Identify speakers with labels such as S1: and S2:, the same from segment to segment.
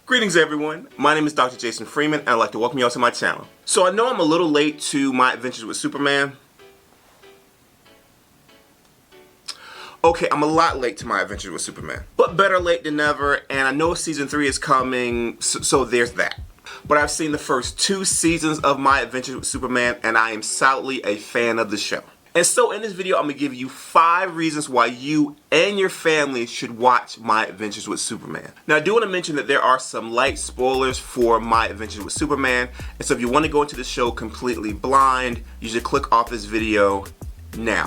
S1: Greetings everyone, my name is Dr. Jason Freeman and I'd like to welcome you all to my channel. So I know I'm a little late to my adventures with Superman. Okay, I'm a lot late to my adventures with Superman. But better late than never, and I know season 3 is coming, so there's that. But I've seen the first 2 seasons of my adventures with Superman and I am solidly a fan of the show. And so in this video, I'm going to give you 5 reasons why you and your family should watch My Adventures with Superman. Now I do want to mention that there are some light spoilers for My Adventures with Superman. And so if you want to go into the show completely blind, you should click off this video now.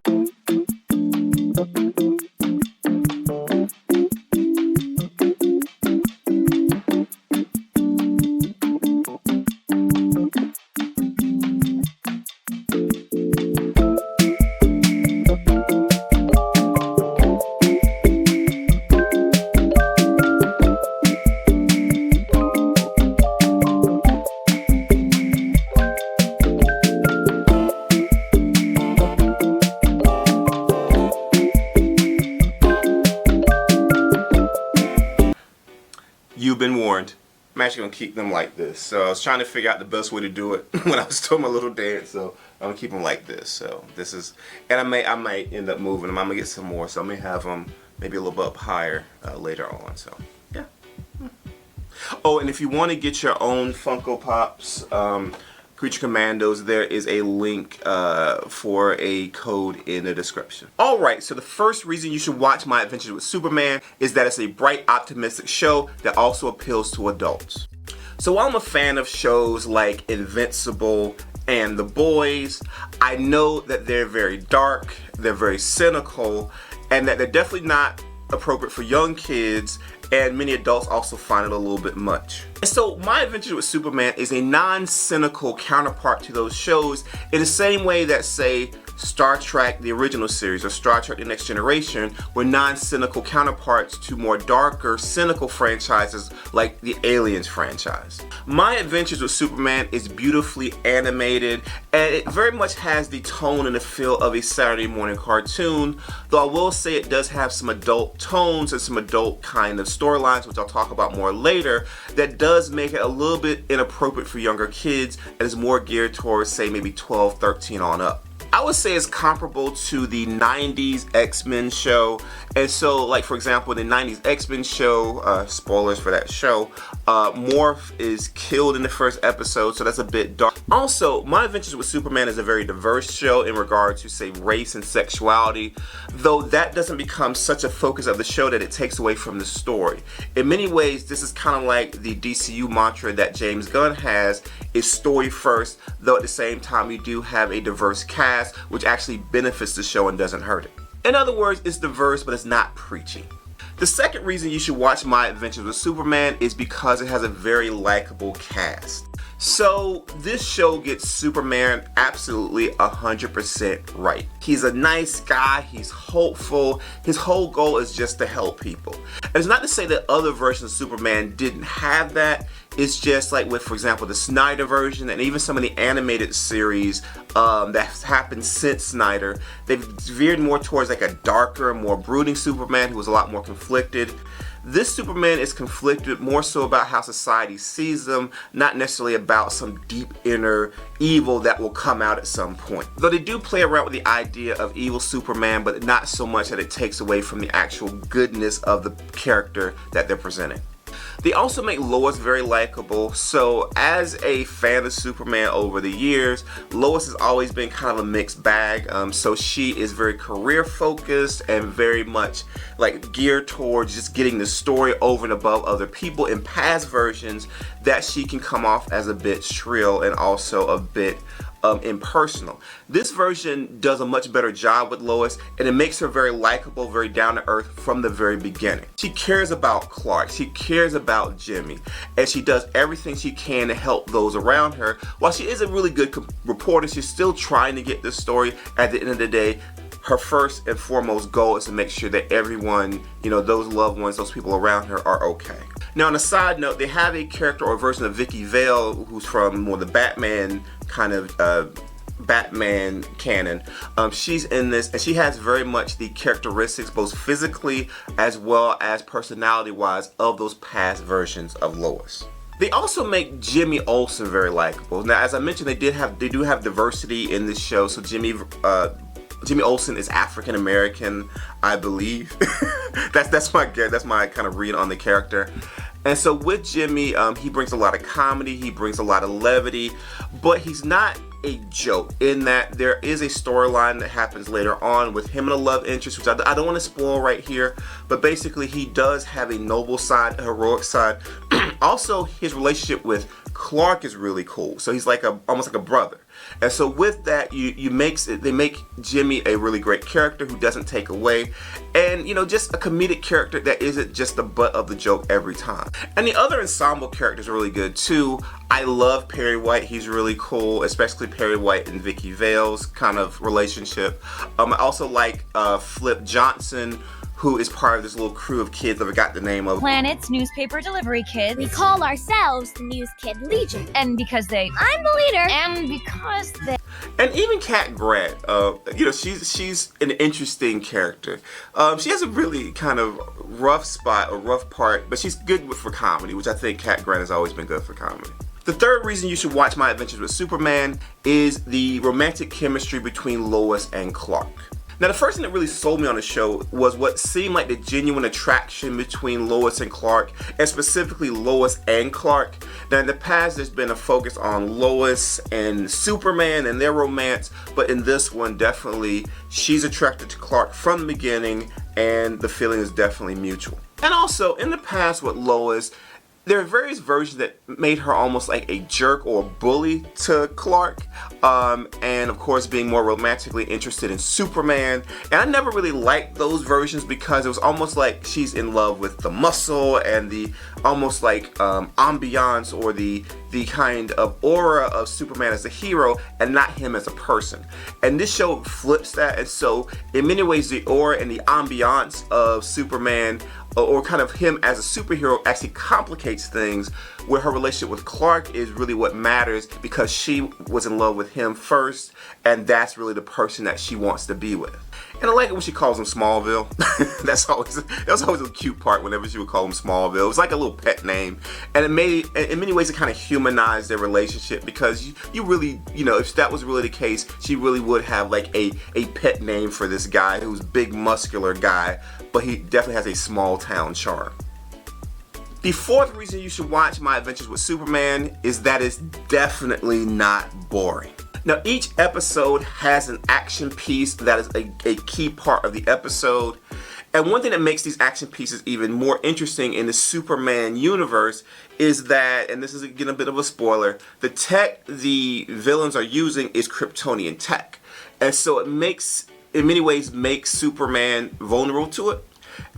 S1: You've been warned. I'm actually going to keep them like this. So I was trying to figure out the best way to do it when I was doing my little dance. So I'm going to keep them like this. So this is, and I might end up moving them. I'm going to get some more. So I may have them maybe a little bit up higher later on. So yeah. Oh, and if you want to get your own Funko Pops, Creature Commandos, there is a link for a code in the description. Alright, so the first reason you should watch My Adventures with Superman is that it's a bright, optimistic show that also appeals to adults. So while I'm a fan of shows like Invincible and The Boys, I know that they're very dark, they're very cynical, and that they're definitely not appropriate for young kids, and many adults also find it a little bit much. And so My Adventures with Superman is a non-cynical counterpart to those shows in the same way that, say, Star Trek, the original series, or Star Trek The Next Generation were non-cynical counterparts to more darker, cynical franchises like the Aliens franchise. My Adventures with Superman is beautifully animated, and it very much has the tone and the feel of a Saturday morning cartoon, though I will say it does have some adult tones and some adult kind of storylines, which I'll talk about more later, that does make it a little bit inappropriate for younger kids and is more geared towards, say, maybe 12, 13 on up. I would say it's comparable to the 90s X-Men show. And so, like, for example, the 90s X-Men show, spoilers for that show, Morph is killed in the first episode, so that's a bit dark. Also, My Adventures with Superman is a very diverse show in regard to, say, race and sexuality, though that doesn't become such a focus of the show that it takes away from the story. In many ways, this is kind of like the DCU mantra that James Gunn has, is story first, though at the same time you do have a diverse cast, which actually benefits the show and doesn't hurt it. In other words, it's diverse, but it's not preachy. The second reason you should watch My Adventures with Superman is because it has a very likable cast. So this show gets Superman absolutely 100% right. He's a nice guy, he's hopeful, his whole goal is just to help people. And it's not to say that other versions of Superman didn't have that, it's just like with, for example, the Snyder version and even some of the animated series that's happened since Snyder, they've veered more towards like a darker, more brooding Superman who was a lot more conflicted. This Superman is conflicted more so about how society sees them, not necessarily about some deep inner evil that will come out at some point. Though they do play around with the idea of evil Superman, but not so much that it takes away from the actual goodness of the character that they're presenting. They also make Lois very likable, so as a fan of Superman over the years, Lois has always been kind of a mixed bag. So she is very career focused and very much like geared towards just getting the story over and above other people. In past versions, that she can come off as a bit shrill and also a bit impersonal. This version does a much better job with Lois, and it makes her very likable, very down to earth from the very beginning. She cares about Clark, she cares about Jimmy, and she does everything she can to help those around her. While she is a really good reporter, she's still trying to get the story. At the end of the day, her first and foremost goal is to make sure that everyone, you know, those loved ones, those people around her are okay. Now on a side note, they have a character or version of Vicky Vale who's from more the Batman kind of Batman canon. She's in this, and she has very much the characteristics, both physically as well as personality-wise, of those past versions of Lois. They also make Jimmy Olsen very likable. Now, as I mentioned, they do have diversity in this show. So Jimmy Olsen is African American, I believe. that's my kind of read on the character. And so with Jimmy, he brings a lot of comedy, he brings a lot of levity, but he's not a joke in that there is a storyline that happens later on with him and a love interest, which I don't want to spoil right here, but basically he does have a noble side, a heroic side. Also, his relationship with Clark is really cool. So he's like almost like a brother. And so with that, they make Jimmy a really great character who doesn't take away, and just a comedic character that isn't just the butt of the joke every time. And the other ensemble characters are really good too. I love Perry White. He's really cool, especially Perry White and Vicky Vale's kind of relationship. I also like Flip Johnson, who is part of this little crew of kids that I forgot the name of.
S2: Planet's newspaper delivery kids.
S3: We call ourselves the News Kid Legion.
S2: And because they...
S3: I'm the leader.
S2: And because they...
S1: And even Cat Grant, she's an interesting character. She has a really kind of rough spot, a rough part, but she's good for comedy, which I think Cat Grant has always been good for comedy. The third reason you should watch My Adventures with Superman is the romantic chemistry between Lois and Clark. Now, the first thing that really sold me on the show was what seemed like the genuine attraction between Lois and Clark, and specifically Lois and Clark. Now, in the past, there's been a focus on Lois and Superman and their romance, but in this one, definitely, she's attracted to Clark from the beginning, and the feeling is definitely mutual. And also, in the past with Lois, there are various versions that made her almost like a jerk or a bully to Clark, and of course being more romantically interested in Superman. And I never really liked those versions because it was almost like she's in love with the muscle and the almost like ambiance or the kind of aura of Superman as a hero and not him as a person. And this show flips that, and so in many ways the aura and the ambiance of Superman, or kind of him as a superhero, actually complicates things, where her relationship with Clark is really what matters because she was in love with him first, and that's really the person that she wants to be with. And I like it when she calls him Smallville. that was always a cute part whenever she would call him Smallville. It was like a little pet name, and it made, in many ways, it kind of humanized their relationship because you really, if that was really the case, she really would have like a pet name for this guy who's big, muscular guy, but he definitely has a small town charm. The fourth reason you should watch My Adventures with Superman is that it's definitely not boring. Now, each episode has an action piece that is a key part of the episode. And one thing that makes these action pieces even more interesting in the Superman universe is that, and this is again a bit of a spoiler, the tech the villains are using is Kryptonian tech. And so it in many ways makes Superman vulnerable to it.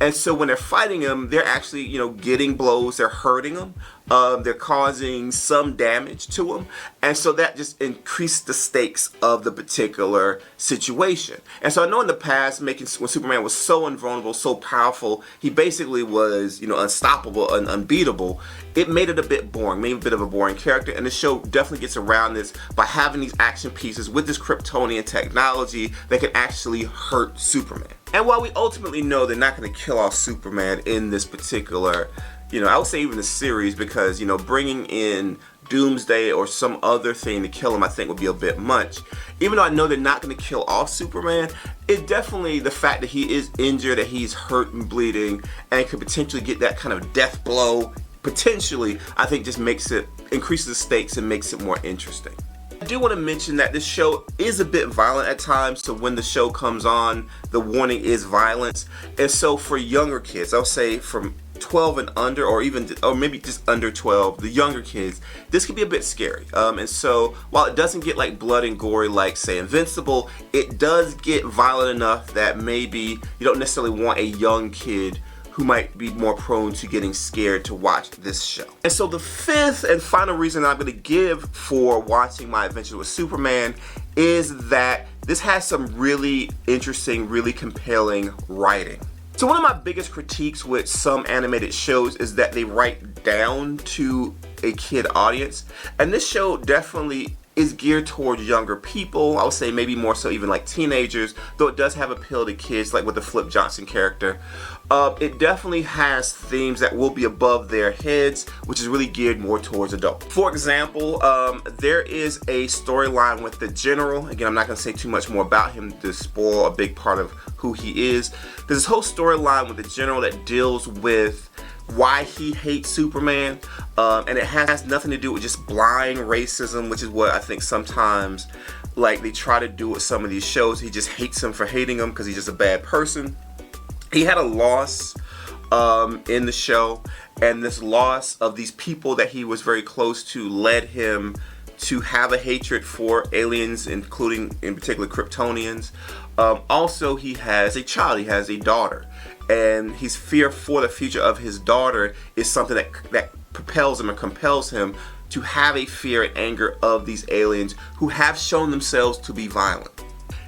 S1: And so when they're fighting him, they're actually, getting blows, they're hurting him, they're causing some damage to him. And so that just increased the stakes of the particular situation. And so I know in the past, when Superman was so invulnerable, so powerful, he basically was, unstoppable and unbeatable. It made it a bit boring, made him a bit of a boring character. And the show definitely gets around this by having these action pieces with this Kryptonian technology that can actually hurt Superman. And while we ultimately know they're not going to kill off Superman in this particular, I would say even the series, because, bringing in Doomsday or some other thing to kill him, I think would be a bit much. Even though I know they're not going to kill off Superman, it definitely, the fact that he is injured, that he's hurt and bleeding, and could potentially get that kind of death blow, potentially, I think just increases the stakes and makes it more interesting. I do want to mention that this show is a bit violent at times, so when the show comes on, the warning is violence. And so for younger kids, I'll say from 12 and under, or maybe just under 12, the younger kids, this can be a bit scary. And so while it doesn't get like blood and gory like, say, Invincible, it does get violent enough that maybe you don't necessarily want a young kid who might be more prone to getting scared to watch this show. And so the fifth and final reason I'm going to give for watching My Adventures with Superman is that this has some really interesting, really compelling writing. So one of my biggest critiques with some animated shows is that they write down to a kid audience, and this show definitely is geared towards younger people. I would say maybe more so even like teenagers, though it does have appeal to kids, like with the Flip Johnson character. It definitely has themes that will be above their heads, which is really geared more towards adults. For example, there is a storyline with the General. Again, I'm not going to say too much more about him to spoil a big part of who he is. There's this whole storyline with the General that deals with why he hates Superman, and it has nothing to do with just blind racism, which is what I think sometimes like they try to do with some of these shows. He just hates him for hating him because he's just a bad person. He had a loss in the show, and this loss of these people that he was very close to led him to have a hatred for aliens, including in particular Kryptonians. Also, he has a child, he has a daughter, and his fear for the future of his daughter is something that propels him and compels him to have a fear and anger of these aliens who have shown themselves to be violent.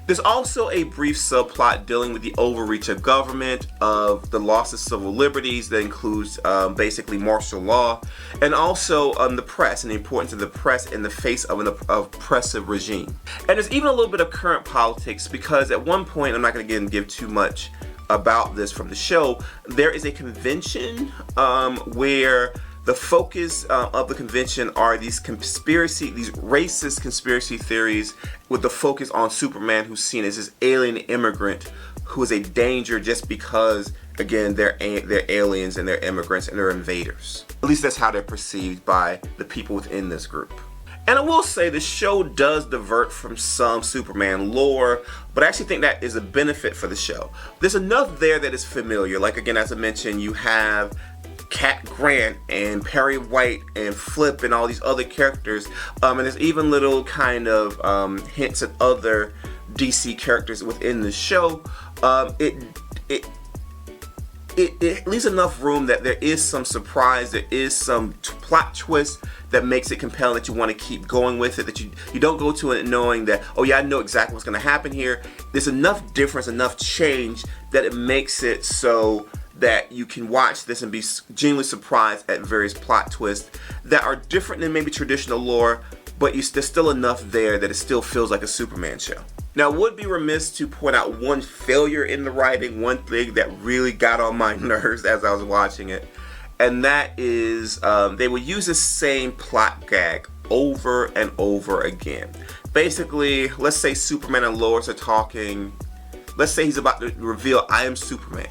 S1: There's also a brief subplot dealing with the overreach of government, of the loss of civil liberties that includes basically martial law, and also the press and the importance of the press in the face of an oppressive regime. And there's even a little bit of current politics because at one point, I'm not going to give too much about this from the show, there is a convention where the focus of the convention are these racist conspiracy theories with the focus on Superman, who's seen as this alien immigrant who is a danger just because, again, they're aliens and they're immigrants and they're invaders. At least that's how they're perceived by the people within this group. And I will say the show does divert from some Superman lore, but I actually think that is a benefit for the show. There's enough there that is familiar. Like, again, as I mentioned, you have Cat Grant and Perry White and Flip and all these other characters, and there's even little kind of hints at other DC characters within the show. It leaves enough room that there is some surprise, there is some plot twist that makes it compelling, that you want to keep going with it, that you don't go to it knowing that, oh yeah, I know exactly what's going to happen here. There's enough difference, enough change that it makes it so that you can watch this and be genuinely surprised at various plot twists that are different than maybe traditional lore, but there's still enough there that it still feels like a Superman show. Now, I would be remiss to point out one failure in the writing, one thing that really got on my nerves as I was watching it, and that is they would use the same plot gag over and over again. Basically, let's say Superman and Lois are talking, let's say he's about to reveal, I am Superman.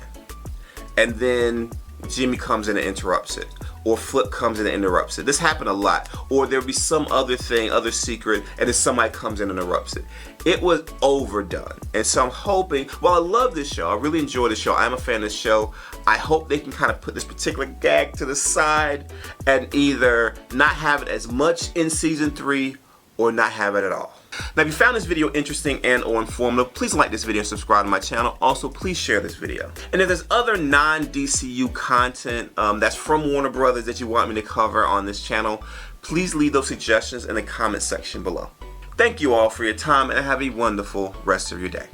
S1: And then Jimmy comes in and interrupts it. Or Flip comes in and interrupts it. This happened a lot. Or there'll be some other thing, other secret, and then somebody comes in and interrupts it. It was overdone. And so I'm hoping, while I love this show, I really enjoy the show, I'm a fan of this show, I hope they can kind of put this particular gag to the side and either not have it as much in season 3 or not have it at all. Now, if you found this video interesting and or informative, please like this video and subscribe to my channel. Also, please share this video. And if there's other non-DCU content that's from Warner Brothers that you want me to cover on this channel, please leave those suggestions in the comment section below. Thank you all for your time and have a wonderful rest of your day.